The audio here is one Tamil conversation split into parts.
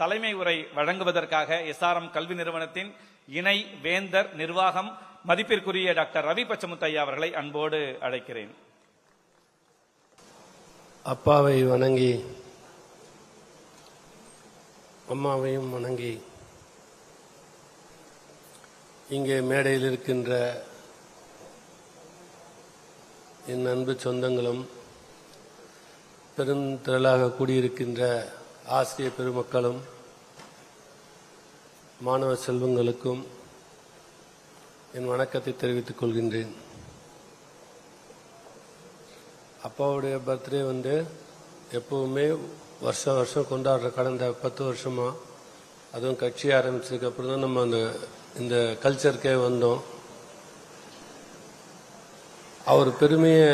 தலைமை உரை வழங்குவதற்காக SRM கல்வி நிறுவனத்தின் இணை வேந்தர் நிர்வாகம் மதிப்பிற்குரிய டாக்டர் ரவி பச்சமுத்தையா அவர்களை அன்போடு அழைக்கிறேன். அப்பாவை வணங்கி அம்மாவையும் வணங்கி இங்கே மேடையில் இருக்கின்ற என் அன்பு சொந்தங்களும் பெருந்திரளாக கூடியிருக்கின்ற ஆசிரியர் பெருமக்களும் மாணவ செல்வங்களுக்கும் என் வணக்கத்தை தெரிவித்துக் கொள்கின்றேன். அப்பாவுடைய பர்த்டே எப்பவுமே வருஷம் வருஷம் கொண்டாடுற கடந்த 10 வருஷமா, அதுவும் கட்சி ஆரம்பிச்சதுக்கு அப்புறம் தான் நம்ம இந்த கல்ச்சருக்கே வந்தோம். அவர் பெருமையை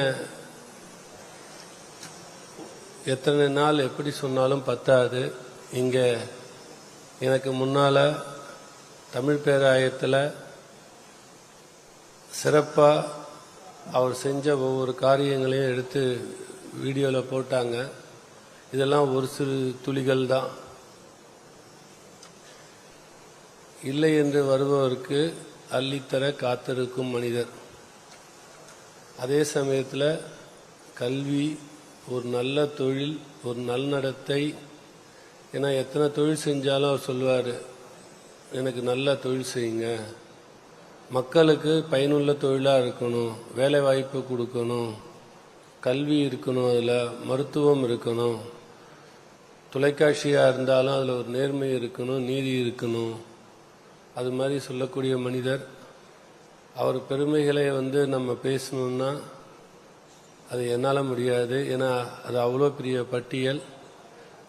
எத்தனை நாள் எப்படி சொன்னாலும் பத்தாது. இங்க எனக்கு முன்னால தமிழ் பேராயத்தில் சிறப்பா அவர் செஞ்ச ஒவ்வொரு காரியங்களையும் எடுத்து வீடியோவில் போட்டாங்க. இதெல்லாம் ஒரு சிறு துளிகள் தான். இல்லை என்று வருபவருக்கு அள்ளித்தர காத்திருக்கும் மனிதர். அதே சமயத்தில் கல்வி, ஒரு நல்ல தொழில், ஒரு நல்நடத்தை. ஏன்னா எத்தனை தொழில் செஞ்சாலும் அவர் சொல்லுவார், எனக்கு நல்ல தொழில் செய்யுங்க, மக்களுக்கு பயனுள்ள தொழிலாக இருக்கணும், வேலை வாய்ப்பு கொடுக்கணும், கல்வி இருக்கணும், அதில் மருத்துவம் இருக்கணும், தொலைக்காட்சியாக இருந்தாலும் அதில் ஒரு நேர்மை இருக்கணும், நீதி இருக்கணும். அது மாதிரி சொல்லக்கூடிய மனிதர். அவர் பெருமைகளை நம்ம பேசணும்னா அது என்னால் முடியாது. ஏன்னா அது அவ்வளோ பெரிய பட்டியல்,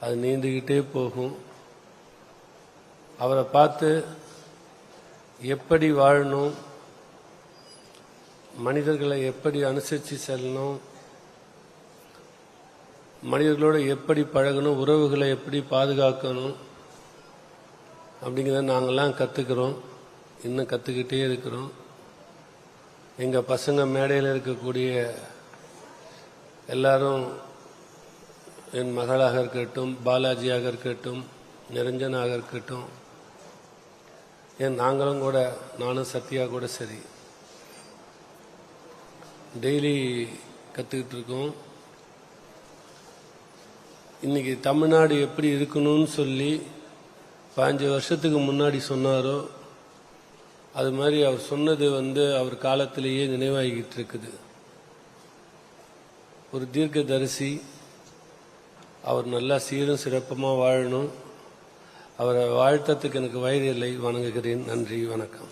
அது நீண்டுகிட்டே போகும். அவரை பார்த்து எப்படி வாழணும், மனிதர்களை எப்படி அனுசரித்து செல்லணும், மனிதர்களோடு எப்படி பழகணும், உறவுகளை எப்படி பாதுகாக்கணும் அப்படிங்கிறத நாங்கள்லாம் கற்றுக்கிறோம், இன்னும் கற்றுக்கிட்டே இருக்கிறோம். எங்கள் பசங்க மேடையில் இருக்கக்கூடிய எல்லாரும், என் மகளாக இருக்கட்டும், பாலாஜியாக இருக்கட்டும், நிரஞ்சனாக இருக்கட்டும், நாங்களும் கூட, நானும் சத்யா கூட சரி, டெய்லி கற்றுக்கிட்டு இருக்கோம். இன்னைக்கு தமிழ்நாடு எப்படி இருக்கணும்னு சொல்லி 15 வருஷத்துக்கு முன்னாடி சொன்னாரோ அது மாதிரி அவர் சொன்னது அவர் காலத்திலேயே நினைவாகிட்டு இருக்குது. ஒரு தீர்க்கதரிசி. அவர் நல்லா சீரும் சிறப்பமாக வாழணும். அவரை வாழ்த்தத்துக்கு எனக்கு வயது இல்லை. வணங்குகிறேன். நன்றி, வணக்கம்.